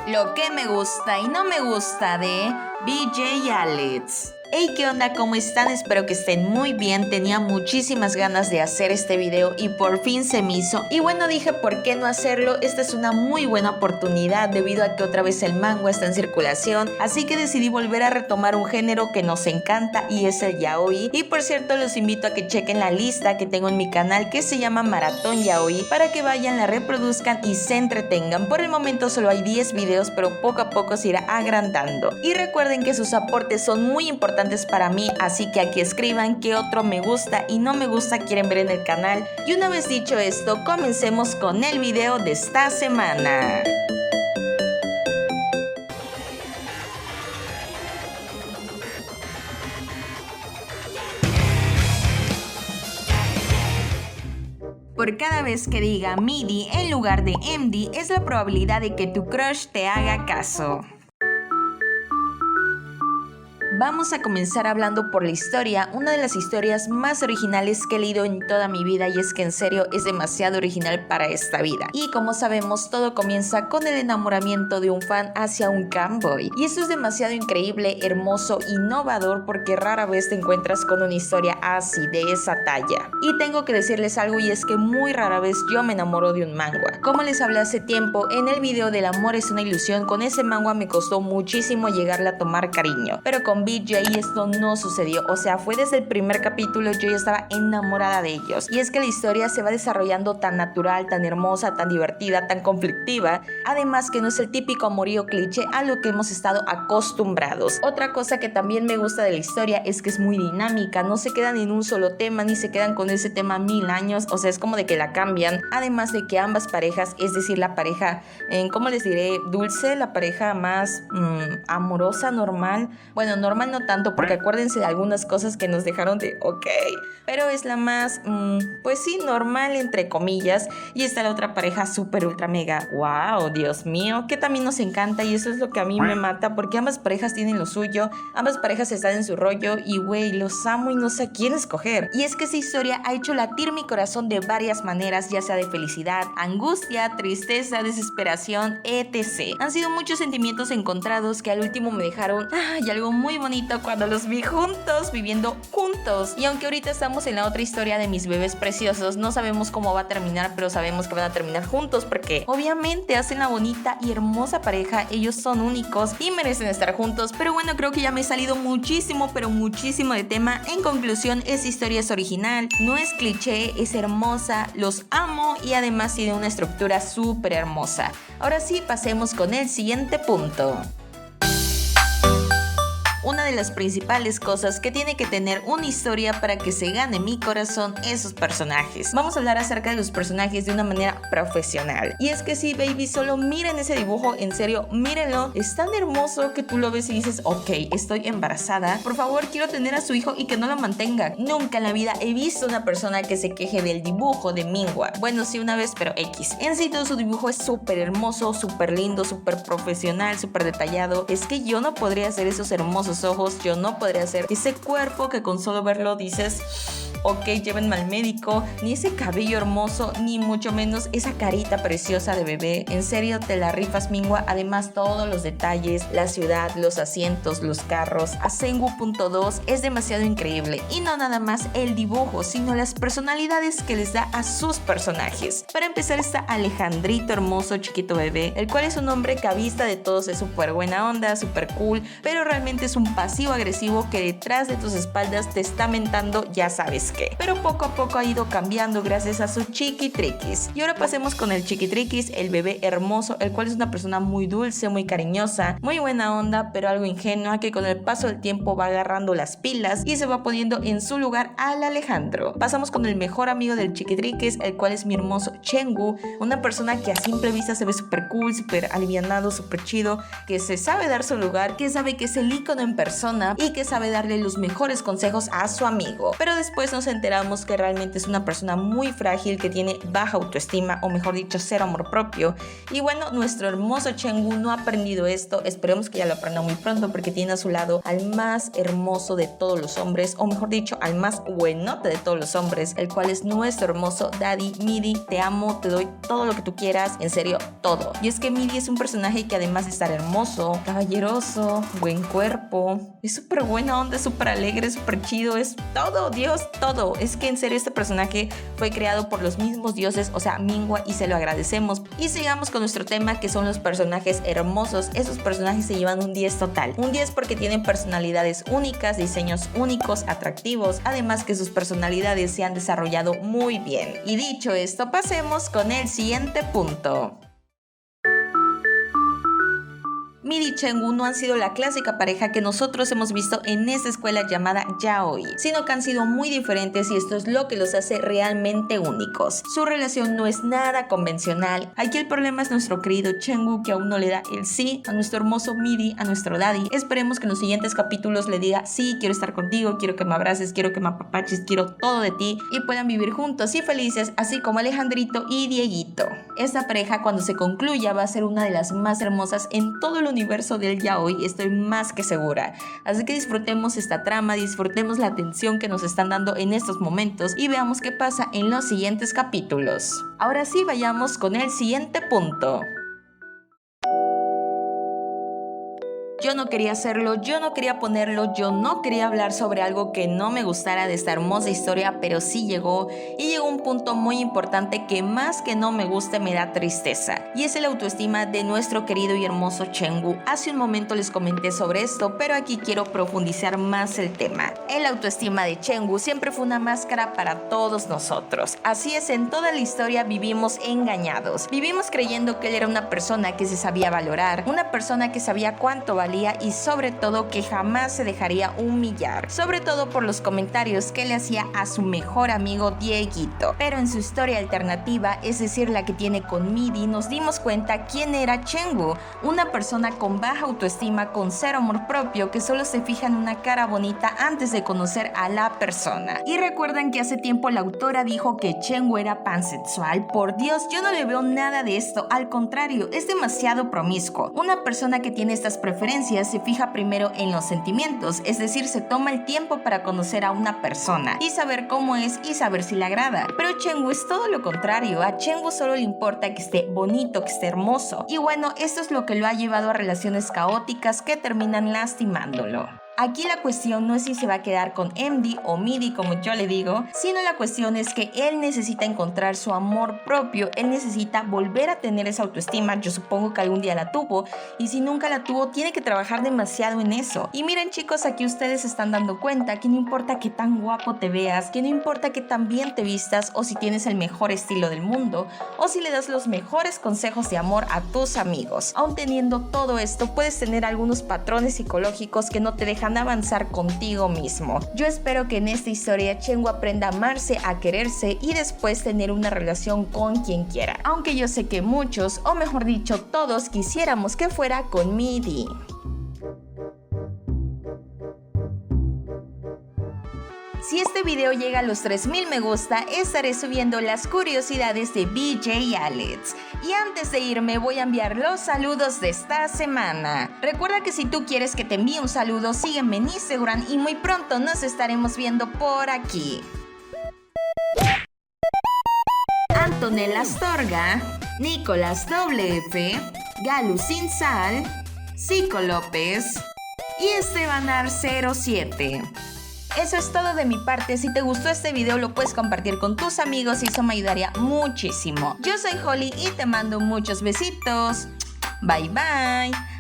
Lo que me gusta y no me gusta de BJ Alex. Hey, ¿qué onda? ¿Cómo están? Espero que estén muy bien. Tenía muchísimas ganas de hacer este video y por fin se me hizo. Y bueno, dije, ¿por qué no hacerlo? Esta es una muy buena oportunidad debido a que otra vez el manga está en circulación. Así que decidí volver a retomar un género que nos encanta y es el yaoi. Y por cierto, los invito a que chequen la lista que tengo en mi canal que se llama Maratón Yaoi para que vayan, la reproduzcan y se entretengan. Por el momento solo hay 10 videos, pero poco a poco se irá agrandando. Y recuerden que sus aportes son muy importantes para mí, así que aquí escriban qué otro me gusta y no me gusta quieren ver en el canal. Y una vez dicho esto, comencemos con el video de esta semana. Por cada vez que diga MIDI en lugar de MD es la probabilidad de que tu crush te haga caso. Vamos a comenzar hablando por la historia, una de las historias más originales que he leído en toda mi vida, y es que en serio es demasiado original para esta vida. Y como sabemos, todo comienza con el enamoramiento de un fan hacia un camboy. Y esto es demasiado increíble, hermoso, innovador, porque rara vez te encuentras con una historia así, de esa talla. Y tengo que decirles algo, y es que muy rara vez yo me enamoro de un manga. Como les hablé hace tiempo en el video del amor es una ilusión, con ese manga me costó muchísimo llegarle a tomar cariño. Pero con BJ esto no sucedió, o sea, fue desde el primer capítulo yo ya estaba enamorada de ellos. Y es que la historia se va desarrollando tan natural, tan hermosa, tan divertida, tan conflictiva, además que no es el típico amorío cliché a lo que hemos estado acostumbrados. Otra cosa que también me gusta de la historia es que es muy dinámica, no se quedan en un solo tema, ni se quedan con ese tema 1000 años, o sea, es como de que la cambian, además de que ambas parejas, es decir, la pareja, ¿cómo les diré? Dulce, la pareja más amorosa, normal, bueno, normal no tanto, porque acuérdense de algunas cosas que nos dejaron de ok, pero es la más, pues sí, normal entre comillas. Y está la otra pareja súper ultra mega, wow, Dios mío, que también nos encanta, y eso es lo que a mí me mata, porque ambas parejas tienen lo suyo, ambas parejas están en su rollo, y güey, los amo y no sé a quién escoger. Y es que esa historia ha hecho latir mi corazón de varias maneras, ya sea de felicidad, angustia, tristeza, desesperación, etc. Han sido muchos sentimientos encontrados que al último me dejaron algo muy bonito cuando los vi juntos, viviendo juntos. Y aunque ahorita estamos en la otra historia de mis bebés preciosos, no sabemos cómo va a terminar, pero sabemos que van a terminar juntos porque obviamente hacen la bonita y hermosa pareja, ellos son únicos y merecen estar juntos. Pero bueno, creo que ya me he salido muchísimo, pero muchísimo de tema. En conclusión, esta historia es original, no es cliché, es hermosa, los amo y además tiene una estructura súper hermosa. Ahora sí, pasemos con el siguiente punto. Una de las principales cosas que tiene que tener una historia para que se gane mi corazón es sus personajes. Vamos a hablar acerca de los personajes de una manera profesional. Y es que sí, baby, solo miren ese dibujo, en serio, mírenlo. Es tan hermoso que tú lo ves y dices, ok, estoy embarazada. Por favor, quiero tener a su hijo y que no lo mantenga. Nunca en la vida he visto una persona que se queje del dibujo de Minhwa. Bueno, sí, una vez, pero X. En sí, todo su dibujo es súper hermoso, súper lindo, súper profesional, súper detallado. Es que yo no podría hacer esos hermosos ojos, yo no podría hacer ese cuerpo que con solo verlo dices ok, llévenme al médico, ni ese cabello hermoso, ni mucho menos esa carita preciosa de bebé. En serio, te la rifas, Minhwa. Además, todos los detalles, la ciudad, los asientos, los carros, Asengu.2 es demasiado increíble. Y no nada más el dibujo, sino las personalidades que les da a sus personajes. Para empezar está Alejandrito, hermoso chiquito bebé, el cual es un hombre que a vista de todos es súper buena onda, súper cool, pero realmente es un pasivo agresivo que detrás de tus espaldas te está mentando ya sabes qué. Pero poco a poco ha ido cambiando gracias a su chiquitriquis. Y ahora pasemos con el chiquitriquis, el bebé hermoso, el cual es una persona muy dulce, muy cariñosa, muy buena onda, pero algo ingenua, que con el paso del tiempo va agarrando las pilas y se va poniendo en su lugar al Alejandro. Pasamos con el mejor amigo del chiquitriquis, el cual es mi hermoso Chengu, una persona que a simple vista se ve súper cool, súper alivianado, súper chido, que se sabe dar su lugar, que sabe que es el ícono en persona y que sabe darle los mejores consejos a su amigo. Pero después nos nos enteramos que realmente es una persona muy frágil, que tiene baja autoestima, o mejor dicho, cero amor propio. Y bueno, nuestro hermoso Cheng-woo no ha aprendido esto. Esperemos que ya lo aprenda muy pronto, porque tiene a su lado al más hermoso de todos los hombres, o mejor dicho, al más buenote de todos los hombres, el cual es nuestro hermoso Daddy Midi. Te amo, te doy todo lo que tú quieras, en serio, todo. Y es que Midi es un personaje que, además de estar hermoso, caballeroso, buen cuerpo, es súper buena onda, súper alegre, súper chido, es todo, Dios, todo. Es que en serio este personaje fue creado por los mismos dioses, o sea, Minghua, y se lo agradecemos. Y sigamos con nuestro tema, que son los personajes hermosos. Esos personajes se llevan un 10 total. Un 10 porque tienen personalidades únicas, diseños únicos, atractivos, además que sus personalidades se han desarrollado muy bien. Y dicho esto, pasemos con el siguiente punto. Midi y Cheng-woo no han sido la clásica pareja que nosotros hemos visto en esta escuela llamada yaoi, sino que han sido muy diferentes, y esto es lo que los hace realmente únicos. Su relación no es nada convencional. Aquí el problema es nuestro querido Cheng-woo, que aún no le da el sí a nuestro hermoso Midi, a nuestro daddy. Esperemos que en los siguientes capítulos le diga: sí, quiero estar contigo, quiero que me abraces, quiero que me apapaches, quiero todo de ti, y puedan vivir juntos y felices, así como Alejandrito y Dieguito. Esta pareja, cuando se concluya, va a ser una de las más hermosas en todo el universo del yaoi, estoy más que segura. Así que disfrutemos esta trama, disfrutemos la atención que nos están dando en estos momentos, y veamos qué pasa en los siguientes capítulos. Ahora sí, vayamos con el siguiente punto. Yo no quería hacerlo, yo no quería ponerlo, yo no quería hablar sobre algo que no me gustara de esta hermosa historia, pero sí llegó, y llegó un punto muy importante que, más que no me guste, me da tristeza, y es el autoestima de nuestro querido y hermoso Cheng-woo. Hace un momento les comenté sobre esto, pero aquí quiero profundizar más el tema. El autoestima de Cheng-woo siempre fue una máscara para todos nosotros. Así es, en toda la historia vivimos engañados, vivimos creyendo que él era una persona que se sabía valorar, una persona que sabía cuánto valía, y sobre todo que jamás se dejaría humillar, sobre todo por los comentarios que le hacía a su mejor amigo Dieguito. Pero en su historia alternativa, es decir, la que tiene con Midi, nos dimos cuenta quién era Cheng-woo, una persona con baja autoestima, con cero amor propio, que solo se fija en una cara bonita antes de conocer a la persona. Y recuerdan que hace tiempo la autora dijo que Cheng-woo era pansexual. Por Dios, yo no le veo nada de esto, al contrario, es demasiado promiscuo. Una persona que tiene estas preferencias se fija primero en los sentimientos, es decir, se toma el tiempo para conocer a una persona y saber cómo es y saber si le agrada. Pero Cheng-woo es todo lo contrario. A Cheng-woo solo le importa que esté bonito, que esté hermoso. Y bueno, esto es lo que lo ha llevado a relaciones caóticas que terminan lastimándolo. Aquí la cuestión no es si se va a quedar con MD o Midi, como yo le digo, sino la cuestión es que él necesita encontrar su amor propio, él necesita volver a tener esa autoestima. Yo supongo que algún día la tuvo, y si nunca la tuvo, tiene que trabajar demasiado en eso. Y miren, chicos, aquí ustedes se están dando cuenta que no importa qué tan guapo te veas, que no importa qué tan bien te vistas, o si tienes el mejor estilo del mundo, o si le das los mejores consejos de amor a tus amigos. Aún teniendo todo esto, puedes tener algunos patrones psicológicos que no te dejan avanzar contigo mismo. Yo espero que en esta historia Cheng-woo aprenda a amarse, a quererse, y después tener una relación con quien quiera. Aunque yo sé que muchos, o mejor dicho todos, quisiéramos que fuera con Midi. Si este video llega a los 3000 me gusta, estaré subiendo las curiosidades de BJ Alex. Y antes de irme, voy a enviar los saludos de esta semana. Recuerda que si tú quieres que te envíe un saludo, sígueme en Instagram y muy pronto nos estaremos viendo por aquí. Antonella Astorga, Nicolás WF, Galu Sin Sal, Zico López y Estebanar 07. Eso es todo de mi parte. Si te gustó este video, lo puedes compartir con tus amigos y eso me ayudaría muchísimo. Yo soy Holly y te mando muchos besitos. Bye bye.